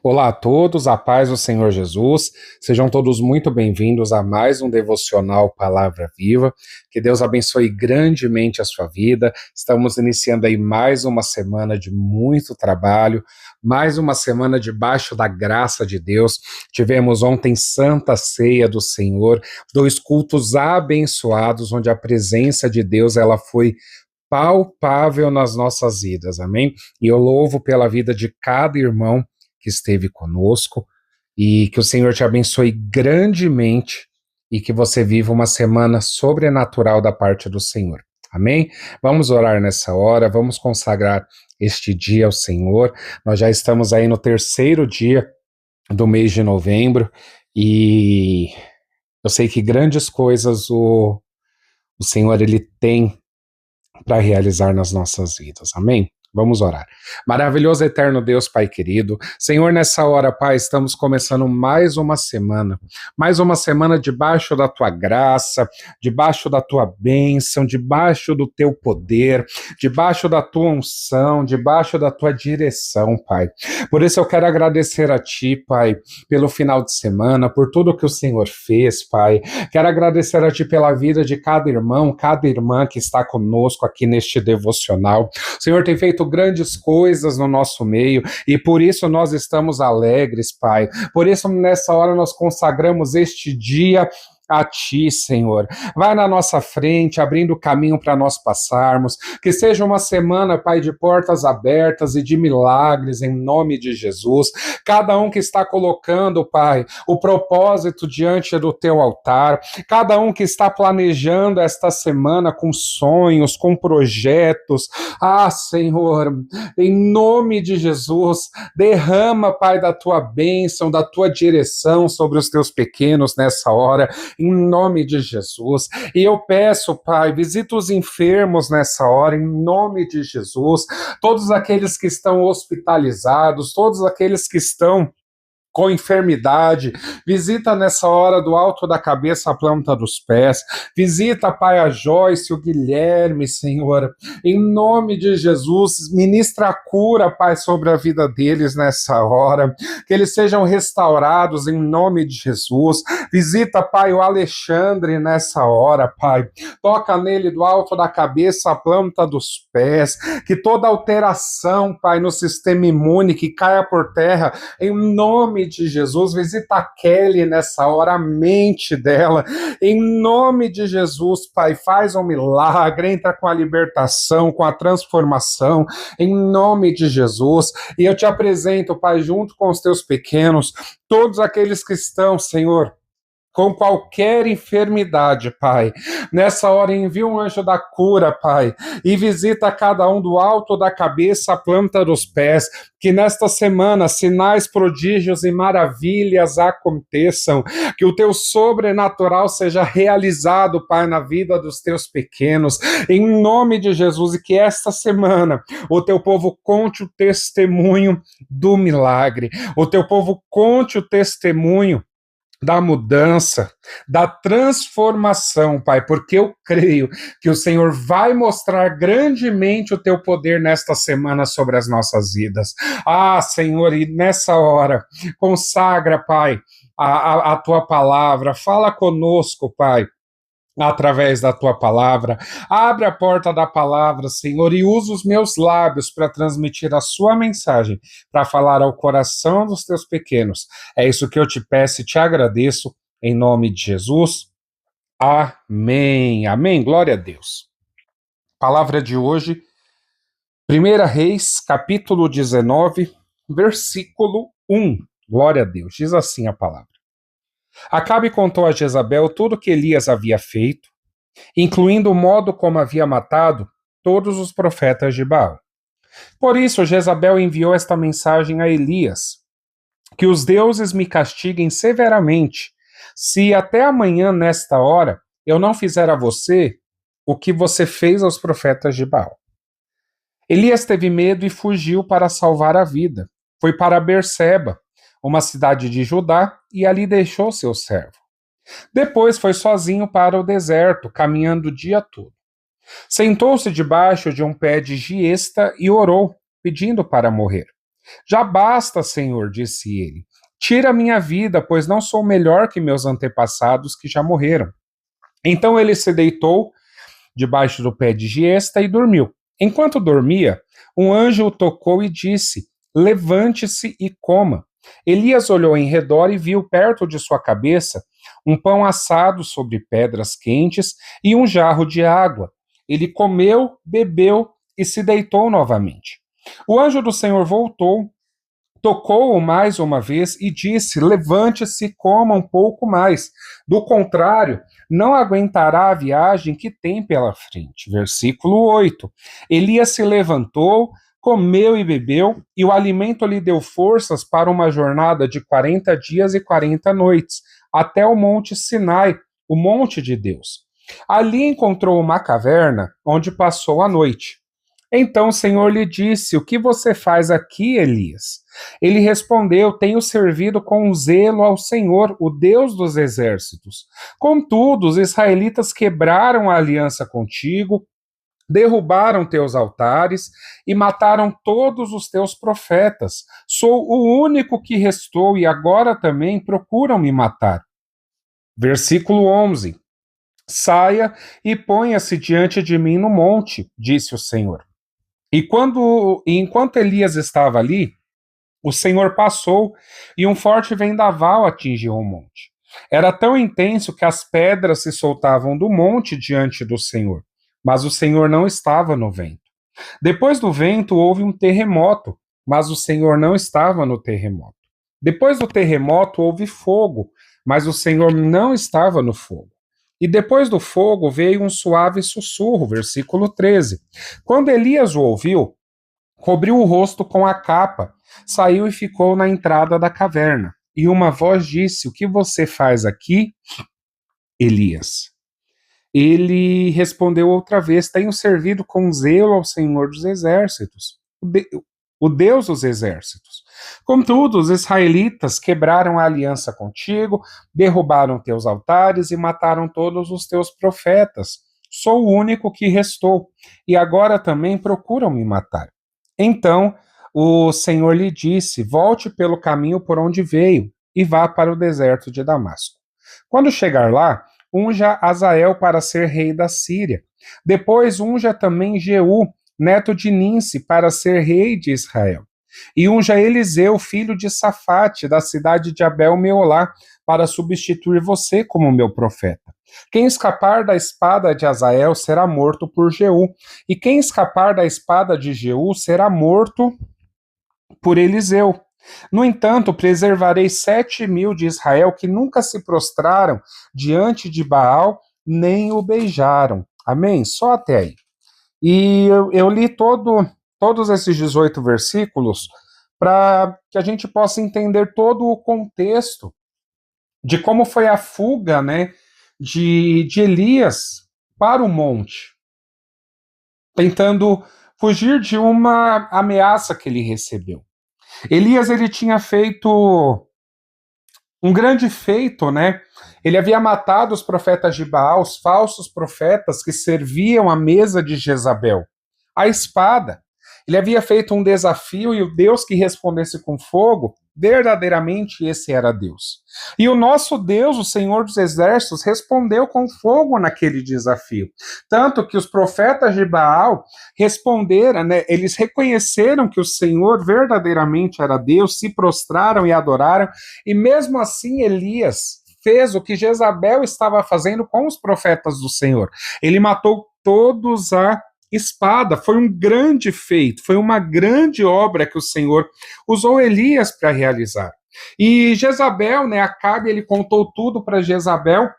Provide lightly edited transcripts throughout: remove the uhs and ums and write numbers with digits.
Olá a todos, a paz do Senhor Jesus. Sejam todos muito bem-vindos a mais um devocional Palavra Viva. Que Deus abençoe grandemente a sua vida. Estamos iniciando aí mais uma semana de muito trabalho, mais uma semana debaixo da graça de Deus. Tivemos ontem Santa Ceia do Senhor, 2 cultos abençoados, onde a presença de Deus ela foi palpável nas nossas vidas, amém? E eu louvo pela vida de cada irmão que esteve conosco, e que o Senhor te abençoe grandemente e que você viva uma semana sobrenatural da parte do Senhor. Amém? Vamos orar nessa hora, vamos consagrar este dia ao Senhor. Nós já estamos aí no terceiro dia do mês de novembro e eu sei que grandes coisas o Senhor ele tem para realizar nas nossas vidas. Amém? Vamos orar. Maravilhoso eterno Deus, Pai querido. Senhor, nessa hora, Pai, estamos começando mais uma semana debaixo da Tua graça, debaixo da Tua bênção, debaixo do Teu poder, debaixo da Tua unção, debaixo da Tua direção, Pai. Por isso eu quero agradecer a Ti, Pai, pelo final de semana, por tudo que o Senhor fez, Pai. Quero agradecer a Ti pela vida de cada irmão, cada irmã que está conosco aqui neste devocional. O Senhor tem feito grandes coisas no nosso meio e por isso nós estamos alegres, Pai. Por isso nessa hora nós consagramos este dia a Ti, Senhor. Vai na nossa frente, abrindo o caminho para nós passarmos. Que seja uma semana, Pai, de portas abertas e de milagres, em nome de Jesus. Cada um que está colocando, Pai, o propósito diante do Teu altar. Cada um que está planejando esta semana com sonhos, com projetos. Ah, Senhor, em nome de Jesus, derrama, Pai, da Tua bênção, da Tua direção sobre os Teus pequenos nessa hora, em nome de Jesus. E eu peço, Pai, visita os enfermos nessa hora, em nome de Jesus, todos aqueles que estão hospitalizados, todos aqueles que estão com enfermidade, visita nessa hora do alto da cabeça à planta dos pés, visita, Pai, a Joyce, o Guilherme, Senhor, em nome de Jesus, ministra a cura, Pai, sobre a vida deles nessa hora, que eles sejam restaurados em nome de Jesus, visita, Pai, o Alexandre nessa hora, Pai, toca nele do alto da cabeça à planta dos pés, que toda alteração, Pai, no sistema imune, que caia por terra, em nome de Jesus, visita a Kelly nessa hora, a mente dela, em nome de Jesus, Pai, faz um milagre, entra com a libertação, com a transformação, em nome de Jesus, e eu te apresento, Pai, junto com os teus pequenos, todos aqueles que estão, Senhor, com qualquer enfermidade, Pai. Nessa hora, envia um anjo da cura, Pai, e visita cada um do alto da cabeça à planta dos pés, que nesta semana sinais, prodígios e maravilhas aconteçam, que o Teu sobrenatural seja realizado, Pai, na vida dos Teus pequenos, em nome de Jesus, e que esta semana o Teu povo conte o testemunho do milagre, o Teu povo conte o testemunho da mudança, da transformação, Pai, porque eu creio que o Senhor vai mostrar grandemente o Teu poder nesta semana sobre as nossas vidas. Ah, Senhor, e nessa hora, consagra, Pai, a Tua palavra, fala conosco, Pai, através da Tua palavra, abre a porta da palavra, Senhor, e usa os meus lábios para transmitir a Sua mensagem, para falar ao coração dos Teus pequenos. É isso que eu te peço e te agradeço, em nome de Jesus. Amém. Amém. Glória a Deus. Palavra de hoje, 1 Reis, capítulo 19, versículo 1. Glória a Deus. Diz assim a palavra. Acabe contou a Jezabel tudo o que Elias havia feito, incluindo o modo como havia matado todos os profetas de Baal. Por isso, Jezabel enviou esta mensagem a Elias: que os deuses me castiguem severamente, se até amanhã, nesta hora, eu não fizer a você o que você fez aos profetas de Baal. Elias teve medo e fugiu para salvar a vida. Foi para Berseba, uma cidade de Judá, e ali deixou seu servo. Depois foi sozinho para o deserto, caminhando o dia todo. Sentou-se debaixo de um pé de giesta e orou, pedindo para morrer. Já basta, Senhor, disse ele. Tira minha vida, pois não sou melhor que meus antepassados que já morreram. Então ele se deitou debaixo do pé de giesta e dormiu. Enquanto dormia, um anjo o tocou e disse: Levante-se e coma. Elias olhou em redor e viu perto de sua cabeça um pão assado sobre pedras quentes e um jarro de água. Ele comeu, bebeu e se deitou novamente. O anjo do Senhor voltou, tocou-o mais uma vez e disse: Levante-se e coma um pouco mais. Do contrário, não aguentará a viagem que tem pela frente. Versículo 8. Elias se levantou, comeu e bebeu, e o alimento lhe deu forças para uma jornada de 40 dias e 40 noites, até o monte Sinai, o monte de Deus. Ali encontrou uma caverna onde passou a noite. Então o Senhor lhe disse: O que você faz aqui, Elias? Ele respondeu: Tenho servido com zelo ao Senhor, o Deus dos exércitos. Contudo, os israelitas quebraram a aliança contigo, derrubaram teus altares e mataram todos os teus profetas. Sou o único que restou e agora também procuram me matar. Versículo 11. Saia e ponha-se diante de mim no monte, disse o Senhor. Enquanto Elias estava ali, o Senhor passou e um forte vendaval atingiu o monte. Era tão intenso que as pedras se soltavam do monte diante do Senhor, mas o Senhor não estava no vento. Depois do vento houve um terremoto, mas o Senhor não estava no terremoto. Depois do terremoto houve fogo, mas o Senhor não estava no fogo. E depois do fogo veio um suave sussurro, versículo 13. Quando Elias o ouviu, cobriu o rosto com a capa, saiu e ficou na entrada da caverna. E uma voz disse: O que você faz aqui, Elias? Ele respondeu outra vez: Tenho servido com zelo ao Senhor dos exércitos, o Deus dos exércitos. Contudo, os israelitas quebraram a aliança contigo, derrubaram teus altares e mataram todos os teus profetas. Sou o único que restou, e agora também procuram me matar. Então o Senhor lhe disse: Volte pelo caminho por onde veio e vá para o deserto de Damasco. Quando chegar lá, unja Azael para ser rei da Síria. Depois unja também Jeú, neto de Ninsi, para ser rei de Israel. E unja Eliseu, filho de Safate, da cidade de Abel-Meolá, para substituir você como meu profeta. Quem escapar da espada de Azael será morto por Jeú, e quem escapar da espada de Jeú será morto por Eliseu. No entanto, preservarei 7.000 de Israel que nunca se prostraram diante de Baal, nem o beijaram. Amém? Só até aí. E eu li todos esses 18 versículos para que a gente possa entender todo o contexto de como foi a fuga, né, de Elias para o monte, tentando fugir de uma ameaça que ele recebeu. Elias, ele tinha feito um grande feito, né? Ele havia matado os profetas de Baal, os falsos profetas que serviam à mesa de Jezabel, a espada. Ele havia feito um desafio e o Deus que respondesse com fogo, verdadeiramente esse era Deus. E o nosso Deus, o Senhor dos Exércitos, respondeu com fogo naquele desafio. Tanto que os profetas de Baal responderam, né, eles reconheceram que o Senhor verdadeiramente era Deus, se prostraram e adoraram, e mesmo assim Elias fez o que Jezabel estava fazendo com os profetas do Senhor. Ele matou todos a espada. Foi um grande feito, foi uma grande obra que o Senhor usou Elias para realizar. E Jezabel, né, Acabe, ele contou tudo para Jezabel.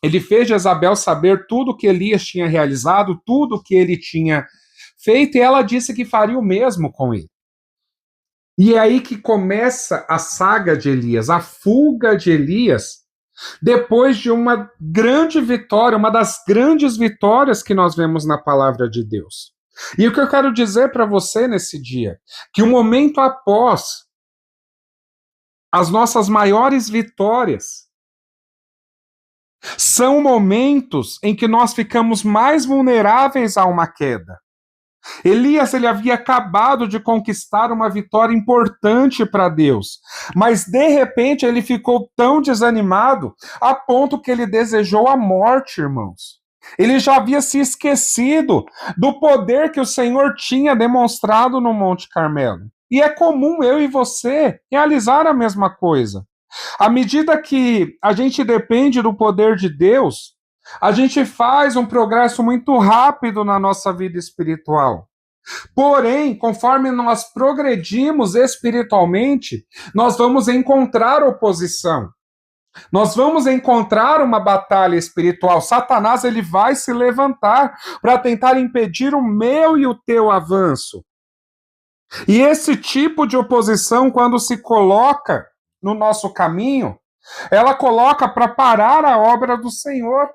Ele fez Jezabel saber tudo que Elias tinha realizado, tudo que ele tinha feito, e ela disse que faria o mesmo com ele. E é aí que começa a saga de Elias, a fuga de Elias, depois de uma grande vitória, uma das grandes vitórias que nós vemos na palavra de Deus. E o que eu quero dizer para você nesse dia, que o momento após as nossas maiores vitórias são momentos em que nós ficamos mais vulneráveis a uma queda. Elias, ele havia acabado de conquistar uma vitória importante para Deus, mas de repente ele ficou tão desanimado a ponto que ele desejou a morte, irmãos. Ele já havia se esquecido do poder que o Senhor tinha demonstrado no Monte Carmelo. E é comum eu e você realizar a mesma coisa. À medida que a gente depende do poder de Deus, a gente faz um progresso muito rápido na nossa vida espiritual. Porém, conforme nós progredimos espiritualmente, nós vamos encontrar oposição. Nós vamos encontrar uma batalha espiritual. Satanás, ele vai se levantar para tentar impedir o meu e o teu avanço. E esse tipo de oposição, quando se coloca no nosso caminho, ela coloca para parar a obra do Senhor.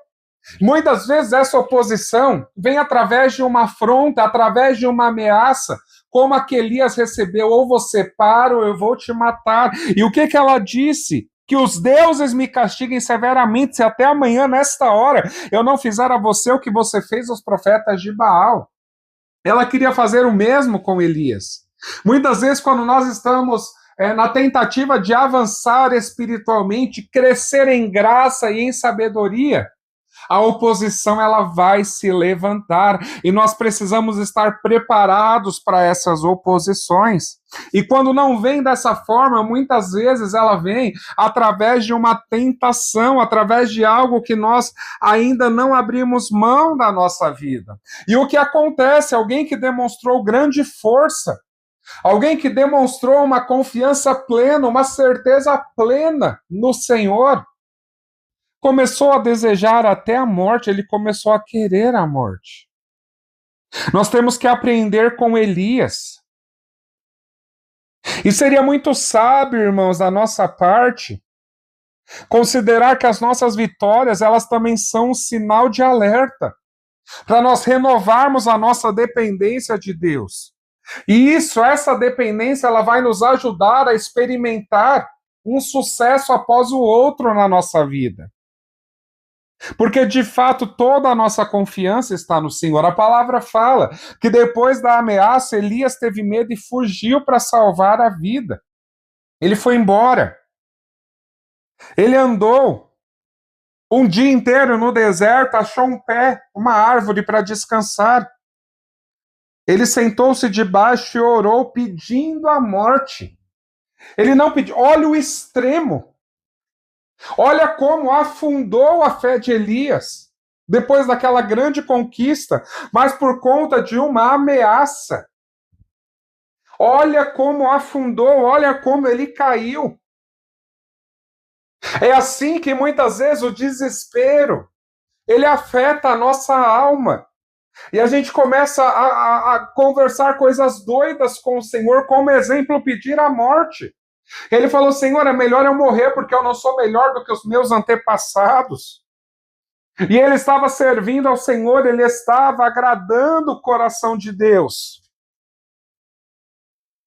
Muitas vezes essa oposição vem através de uma afronta, através de uma ameaça, como a que Elias recebeu: ou você para ou eu vou te matar. E o que ela disse? Que os deuses me castiguem severamente se até amanhã, nesta hora, eu não fizer a você o que você fez aos profetas de Baal. Ela queria fazer o mesmo com Elias. Muitas vezes, quando nós estamos na tentativa de avançar espiritualmente, crescer em graça e em sabedoria, a oposição, ela vai se levantar e nós precisamos estar preparados para essas oposições. E quando não vem dessa forma, muitas vezes ela vem através de uma tentação, através de algo que nós ainda não abrimos mão da nossa vida. E o que acontece? Alguém que demonstrou grande força, alguém que demonstrou uma confiança plena, uma certeza plena no Senhor, começou a desejar até a morte, ele começou a querer a morte. Nós temos que aprender com Elias. E seria muito sábio, irmãos, da nossa parte, considerar que as nossas vitórias, elas também são um sinal de alerta, para nós renovarmos a nossa dependência de Deus. E essa dependência, ela vai nos ajudar a experimentar um sucesso após o outro na nossa vida. Porque, de fato, toda a nossa confiança está no Senhor. A palavra fala que depois da ameaça, Elias teve medo e fugiu para salvar a vida. Ele foi embora. Ele andou um dia inteiro no deserto, achou um pé, uma árvore para descansar. Ele sentou-se debaixo e orou pedindo a morte. Ele não pediu, olha o extremo. Olha como afundou a fé de Elias, depois daquela grande conquista, mas por conta de uma ameaça. Olha como afundou, olha como ele caiu. É assim que muitas vezes o desespero, ele afeta a nossa alma. E a gente começa a conversar coisas doidas com o Senhor, como exemplo, pedir a morte. Ele falou: Senhor, é melhor eu morrer porque eu não sou melhor do que os meus antepassados. E ele estava servindo ao Senhor, ele estava agradando o coração de Deus.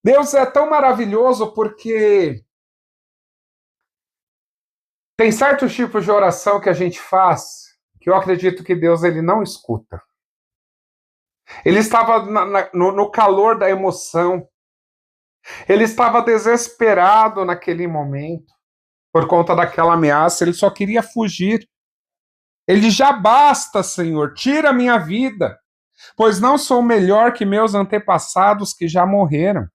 Deus é tão maravilhoso porque tem certos tipos de oração que a gente faz que eu acredito que Deus, ele não escuta. Ele estava no calor da emoção. Ele estava desesperado naquele momento, por conta daquela ameaça, ele só queria fugir. Ele: já basta, Senhor, tira a minha vida, pois não sou melhor que meus antepassados que já morreram.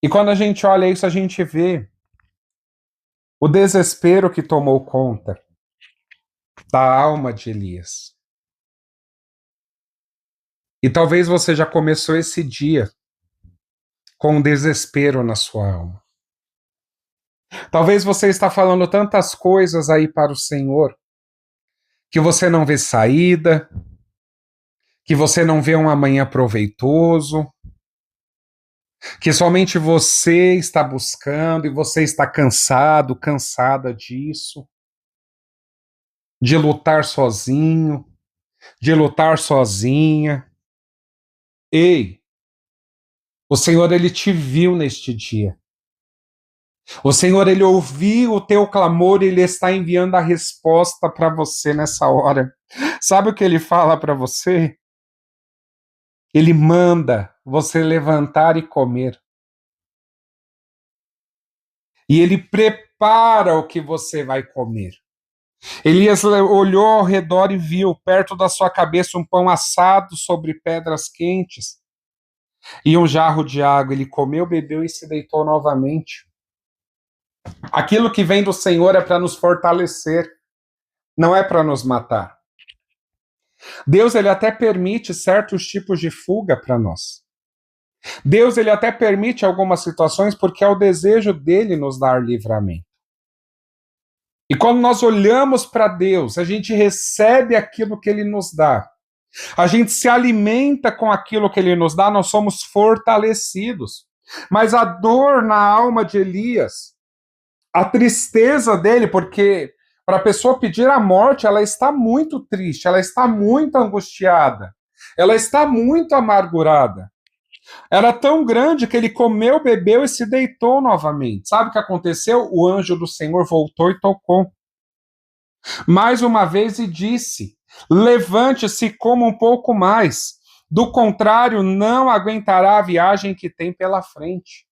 E quando a gente olha isso, a gente vê o desespero que tomou conta da alma de Elias. E talvez você já começou esse dia com um desespero na sua alma. Talvez você está falando tantas coisas aí para o Senhor, que você não vê saída, que você não vê um amanhã proveitoso, que somente você está buscando e você está cansado, cansada disso, de lutar sozinho, de lutar sozinha. Ei, o Senhor, ele te viu neste dia. O Senhor, ele ouviu o teu clamor e ele está enviando a resposta para você nessa hora. Sabe o que ele fala para você? Ele manda você levantar e comer. E ele prepara o que você vai comer. Elias olhou ao redor e viu, perto da sua cabeça, um pão assado sobre pedras quentes e um jarro de água. Ele comeu, bebeu e se deitou novamente. Aquilo que vem do Senhor é para nos fortalecer, não é para nos matar. Deus, ele até permite certos tipos de fuga para nós. Deus, ele até permite algumas situações porque é o desejo dele nos dar livramento. E quando nós olhamos para Deus, a gente recebe aquilo que ele nos dá. A gente se alimenta com aquilo que ele nos dá, nós somos fortalecidos. Mas a dor na alma de Elias, a tristeza dele, porque para a pessoa pedir a morte, ela está muito triste, ela está muito angustiada, ela está muito amargurada. Era tão grande que ele comeu, bebeu e se deitou novamente. Sabe o que aconteceu? O anjo do Senhor voltou e tocou mais uma vez e disse: levante-se e coma um pouco mais. Do contrário, não aguentará a viagem que tem pela frente.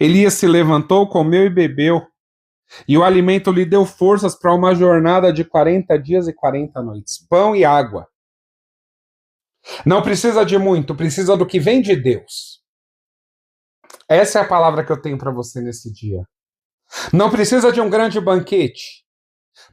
Elias se levantou, comeu e bebeu. E o alimento lhe deu forças para uma jornada de 40 dias e 40 noites. Pão e água. Não precisa de muito, precisa do que vem de Deus. Essa é a palavra que eu tenho para você nesse dia. Não precisa de um grande banquete.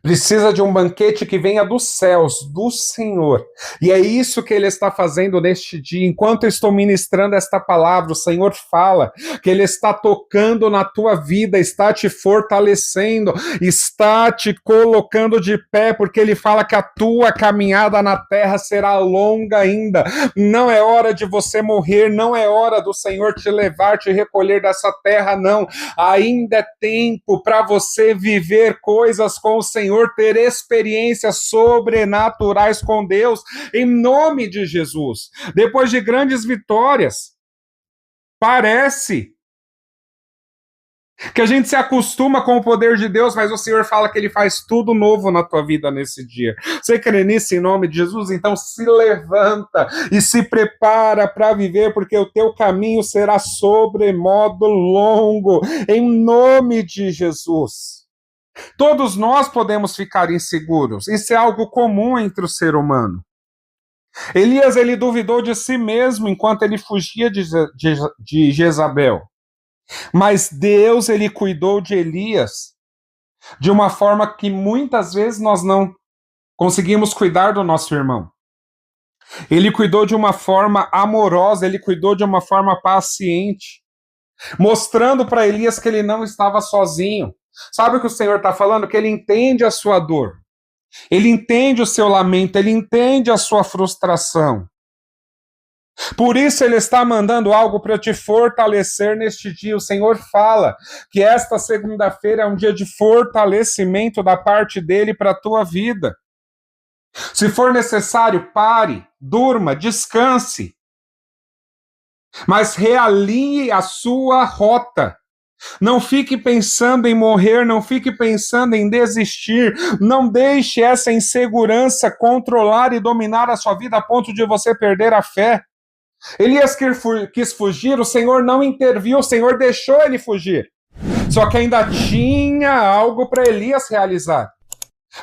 Precisa de um banquete que venha dos céus, do Senhor. E é isso que ele está fazendo neste dia. Enquanto eu estou ministrando esta palavra, o Senhor fala que ele está tocando na tua vida, está te fortalecendo, está te colocando de pé, porque ele fala que a tua caminhada na terra será longa ainda. Não é hora de você morrer, não é hora do Senhor te levar, te recolher dessa terra, não. Ainda é tempo para você viver coisas com o Senhor, ter experiências sobrenaturais com Deus, em nome de Jesus. Depois de grandes vitórias, parece que a gente se acostuma com o poder de Deus, mas o Senhor fala que ele faz tudo novo na tua vida nesse dia. Você crê nisso em nome de Jesus? Então se levanta e se prepara para viver, porque o teu caminho será sobremodo longo, em nome de Jesus. Todos nós podemos ficar inseguros. Isso é algo comum entre o ser humano. Elias, ele duvidou de si mesmo enquanto ele fugia de Jezabel. Mas Deus, ele cuidou de Elias de uma forma que muitas vezes nós não conseguimos cuidar do nosso irmão. Ele cuidou de uma forma amorosa, ele cuidou de uma forma paciente, mostrando para Elias que ele não estava sozinho. Sabe o que o Senhor está falando? Que ele entende a sua dor, ele entende o seu lamento, ele entende a sua frustração. Por isso ele está mandando algo para te fortalecer neste dia. O Senhor fala que esta segunda-feira é um dia de fortalecimento da parte dele para a tua vida. Se for necessário, pare, durma, descanse, mas realinhe a sua rota. Não fique pensando em morrer, não fique pensando em desistir, não deixe essa insegurança controlar e dominar a sua vida a ponto de você perder a fé. Elias quis fugir, o Senhor não interviu, o Senhor deixou ele fugir. Só que ainda tinha algo para Elias realizar.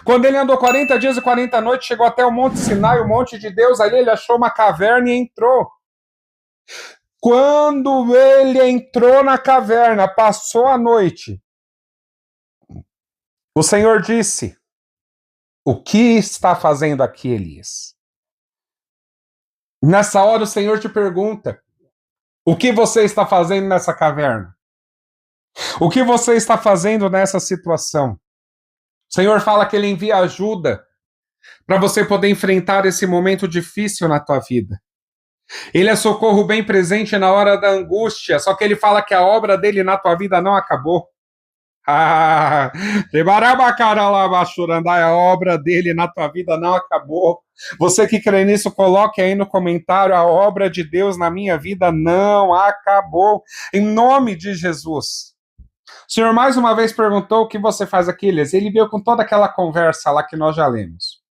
Quando ele andou 40 dias e 40 noites, chegou até o Monte Sinai, o monte de Deus, ali ele achou uma caverna e entrou. Quando ele entrou na caverna, passou a noite, o Senhor disse: o que está fazendo aqui, Elias? Nessa hora o Senhor te pergunta: o que você está fazendo nessa caverna? O que você está fazendo nessa situação? O Senhor fala que ele envia ajuda para você poder enfrentar esse momento difícil na tua vida. Ele é socorro bem presente na hora da angústia, só que ele fala que a obra dele na tua vida não acabou. A obra dele na tua vida não acabou. Você que crê nisso, coloque aí no comentário: a obra de Deus na minha vida não acabou. Em nome de Jesus. O Senhor mais uma vez perguntou: o que você faz aqui, Elias? Ele veio com toda aquela conversa lá que nós já lemos.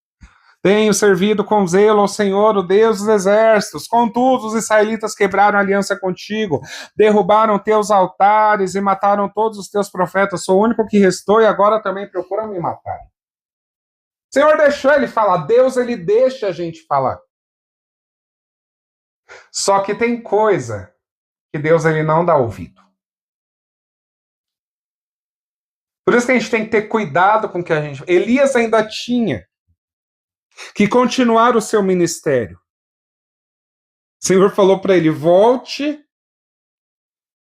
Tenho servido com zelo ao Senhor, o Deus dos exércitos. Contudo, os israelitas quebraram a aliança contigo, derrubaram teus altares e mataram todos os teus profetas. Sou o único que restou e agora também procuram me matar. O Senhor deixou ele falar. Deus, ele deixa a gente falar. Só que tem coisa que Deus, ele não dá ouvido. Por isso que a gente tem que ter cuidado com o que a gente... Elias ainda tinha que continuar o seu ministério. O Senhor falou para ele, volte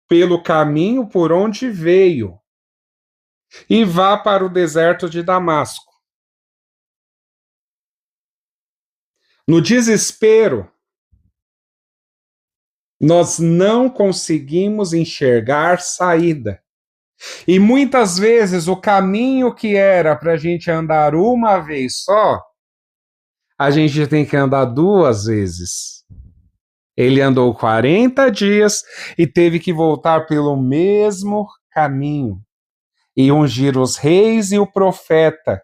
pelo caminho por onde veio e vá para o deserto de Damasco. No desespero, nós não conseguimos enxergar saída. E muitas vezes o caminho que era para a gente andar uma vez só, a gente tem que andar 2 vezes. Ele andou 40 dias e teve que voltar pelo mesmo caminho e ungir os reis e o profeta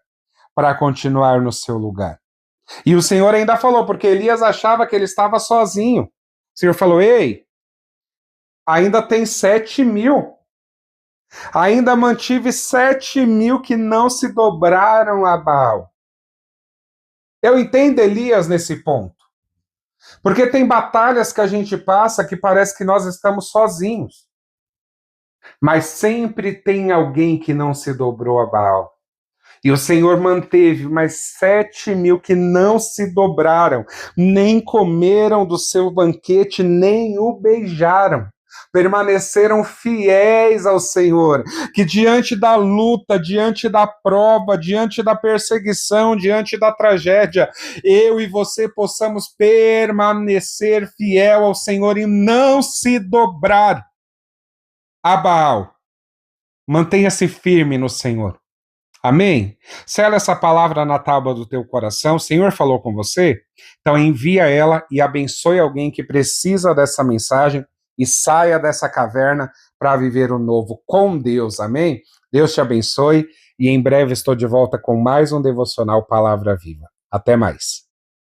para continuar no seu lugar. E o Senhor ainda falou, porque Elias achava que ele estava sozinho. O Senhor falou, ei, ainda tem 7.000. Ainda mantive 7.000 que não se dobraram a Baal. Eu entendo Elias nesse ponto. Porque tem batalhas que a gente passa que parece que nós estamos sozinhos. Mas sempre tem alguém que não se dobrou a Baal. E o Senhor manteve mais 7.000 que não se dobraram, nem comeram do seu banquete, nem o beijaram. Permaneceram fiéis ao Senhor, que diante da luta, diante da prova, diante da perseguição, diante da tragédia, eu e você possamos permanecer fiel ao Senhor e não se dobrar a Baal. Mantenha-se firme no Senhor. Amém? Sela essa palavra na tábua do teu coração. O Senhor falou com você? Então envia ela e abençoe alguém que precisa dessa mensagem e saia dessa caverna para viver o novo com Deus. Amém? Deus te abençoe e em breve estou de volta com mais um devocional Palavra Viva. Até mais.